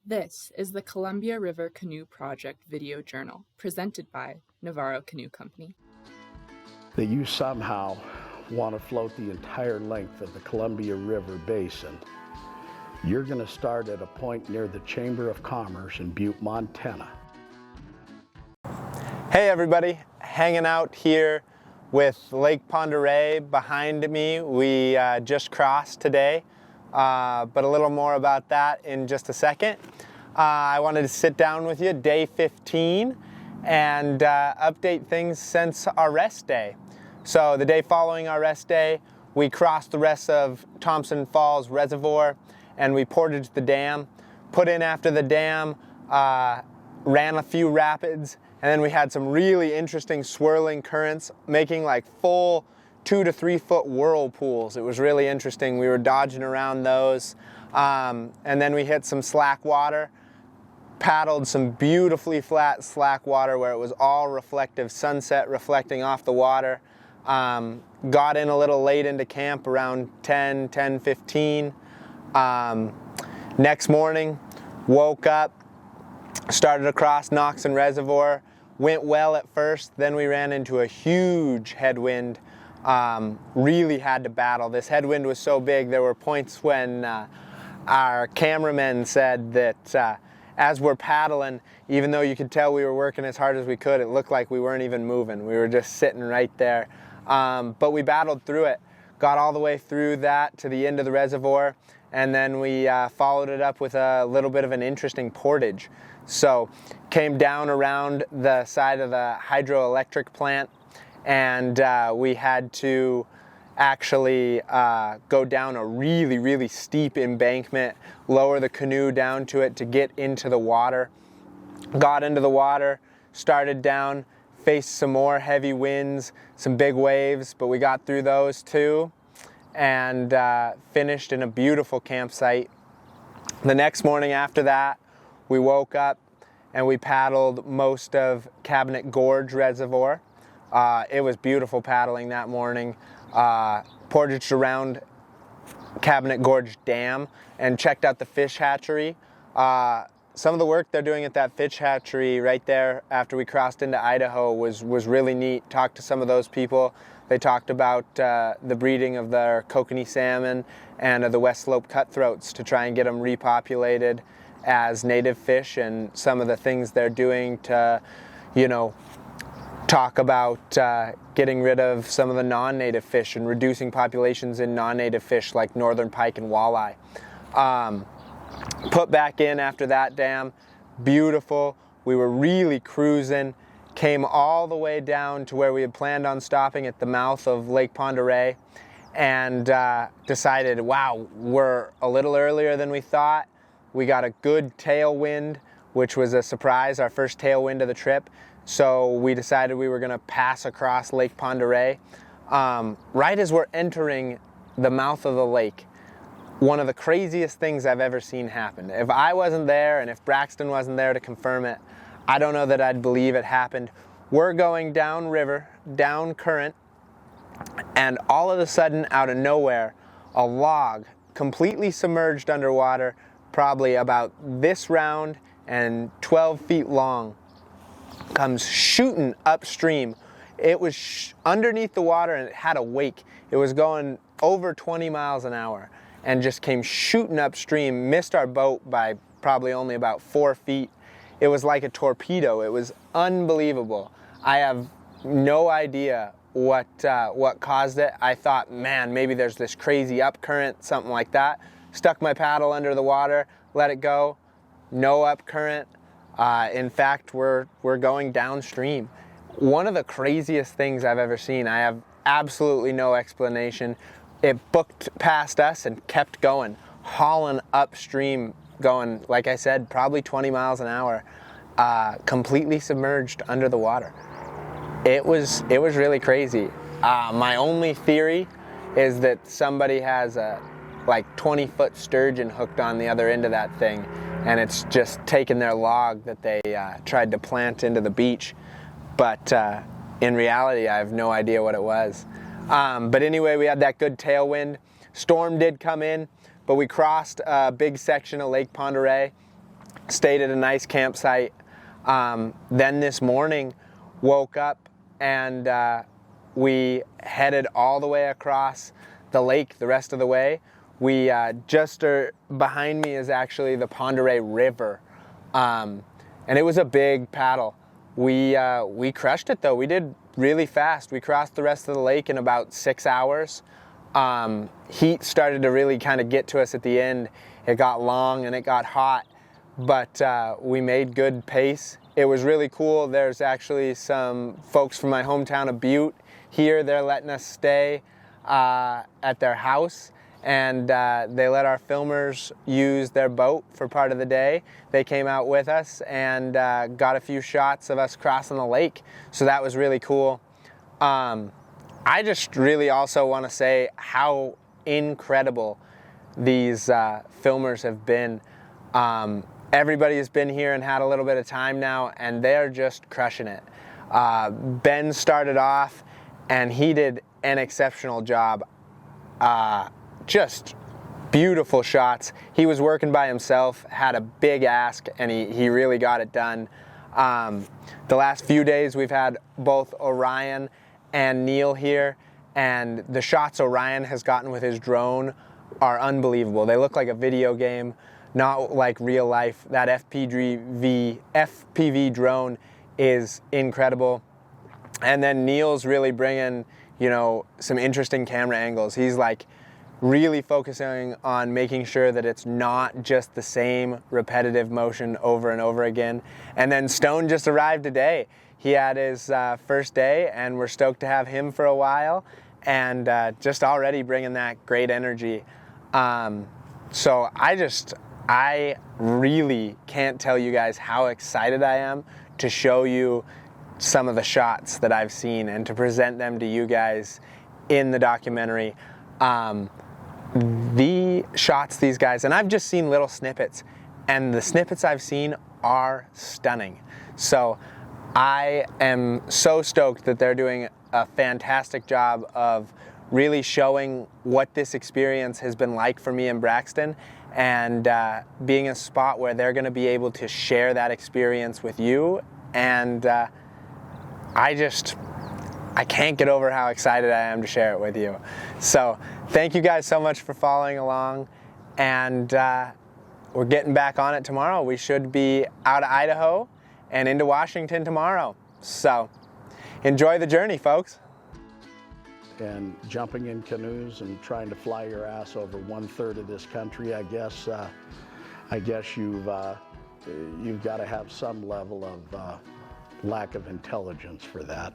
This is the Columbia River Canoe Project video journal presented by Navarro Canoe Company. That you somehow want to float the entire length of the Columbia River Basin. You're going to start at a point near the Chamber of Commerce in Butte, Montana. Hey everybody, hanging out here with Lake Pend Oreille behind me. We just crossed today, but a little more about that in just a second. I wanted to sit down with you, day 15, and update things since our rest day. So the day following our rest day, we crossed the rest of Thompson Falls Reservoir and we portaged the dam, put in after the dam, ran a few rapids, and then we had some really interesting swirling currents making like full 2 to 3 foot whirlpools. It was really interesting. We were dodging around those. And then we hit some slack water, paddled some beautifully flat slack water where it was all reflective, sunset reflecting off the water. Got in a little late into camp around 10:15. Next morning, woke up, started across Noxon Reservoir, went well at first, then we ran into a huge headwind. Really had to battle. This headwind was so big, there were points when our cameraman said that as we're paddling, even though you could tell we were working as hard as we could, it looked like we weren't even moving. We were just sitting right there. But we battled through it, got all the way through that to the end of the reservoir, and then we followed it up with a little bit of an interesting portage. So came down around the side of the hydroelectric plant, and we had to actually go down a really steep embankment, lower the canoe down to it to get into the water. Got into the water, started down, faced some more heavy winds, some big waves, but we got through those too, and finished in a beautiful campsite. The next morning after that, we woke up and we paddled most of Cabinet Gorge Reservoir. It was beautiful paddling that morning. Portaged around Cabinet Gorge Dam and checked out the fish hatchery. Some of the work they're doing at that fish hatchery right there after we crossed into Idaho was really neat. Talked to some of those people. They talked about the breeding of their kokanee salmon and of the West Slope cutthroats to try and get them repopulated as native fish, and some of the things they're doing to, talk about getting rid of some of the non-native fish and reducing populations in non-native fish like northern pike and walleye. Put back in after that dam, beautiful. We were really cruising, came all the way down to where we had planned on stopping at the mouth of Lake Pend Oreille, and decided, wow, we're a little earlier than we thought. We got a good tailwind, which was a surprise, our first tailwind of the trip. So we decided we were going to pass across Lake Pend Oreille. Right as we're entering the mouth of the lake, one of the craziest things I've ever seen happen. If I wasn't there and if Braxton wasn't there to confirm it, I don't know that I'd believe it happened. We're going down river, down current, and all of a sudden, out of nowhere, a log completely submerged underwater, probably about this round and 12 feet long, comes shooting upstream. It was underneath the water and it had a wake. It was going over 20 miles an hour and just came shooting upstream, missed our boat by probably only about 4 feet. It was like a torpedo. It was unbelievable. I have no idea what caused it. I thought, man, maybe there's this crazy upcurrent, something like that. Stuck my paddle under the water, let it go. No upcurrent. In fact, we're going downstream. One of the craziest things I've ever seen. I have absolutely no explanation. It booked past us and kept going, hauling upstream, going, like I said, probably 20 miles an hour, completely submerged under the water. It was really crazy. My only theory is that somebody has a 20-foot sturgeon hooked on the other end of that thing, and it's just taken their log that they tried to plant into the beach. But in reality, I have no idea what it was. But anyway, we had that good tailwind. Storm did come in, but we crossed a big section of Lake Pend Oreille, stayed at a nice campsite. Then this morning, woke up and we headed all the way across the lake the rest of the way. We just behind me is actually the Pend Oreille River, and it was a big paddle. We crushed it though. We did really fast. We crossed the rest of the lake in about 6 hours. Heat started to really kind of get to us at the end. It got long and it got hot, but we made good pace. It was really cool. There's actually some folks from my hometown of Butte here. They're letting us stay at their house, and they let our filmers use their boat for part of the day. They came out with us and got a few shots of us crossing the lake, so that was really cool. I just really also want to say how incredible these filmers have been. Everybody has been here and had a little bit of time now, and they're just crushing it. Ben started off, and he did an exceptional job. Just beautiful shots. He was working by himself, had a big ask, and he really got it done. The last few days we've had both Orion and Neil here, and the shots Orion has gotten with his drone are unbelievable. They look like a video game, not like real life. That FPV drone is incredible. And then Neil's really bringing, you know, some interesting camera angles. He's like really focusing on making sure that it's not just the same repetitive motion over and over again. And then Stone just arrived today. He had his first day, and we're stoked to have him for a while, and just already bringing that great energy. So I really can't tell you guys how excited I am to show you some of the shots that I've seen and to present them to you guys in the documentary. The shots these guys, and I've just seen little snippets, and the snippets I've seen are stunning. So I am so stoked that they're doing a fantastic job of really showing what this experience has been like for me in Braxton, and being a spot where they're going to be able to share that experience with you. And I can't get over how excited I am to share it with you. So thank you guys so much for following along, and we're getting back on it tomorrow. We should be out of Idaho and into Washington tomorrow. So enjoy the journey, folks. And jumping in canoes and trying to fly your ass over 1/3 of this country, I guess you've got to have some level of lack of intelligence for that.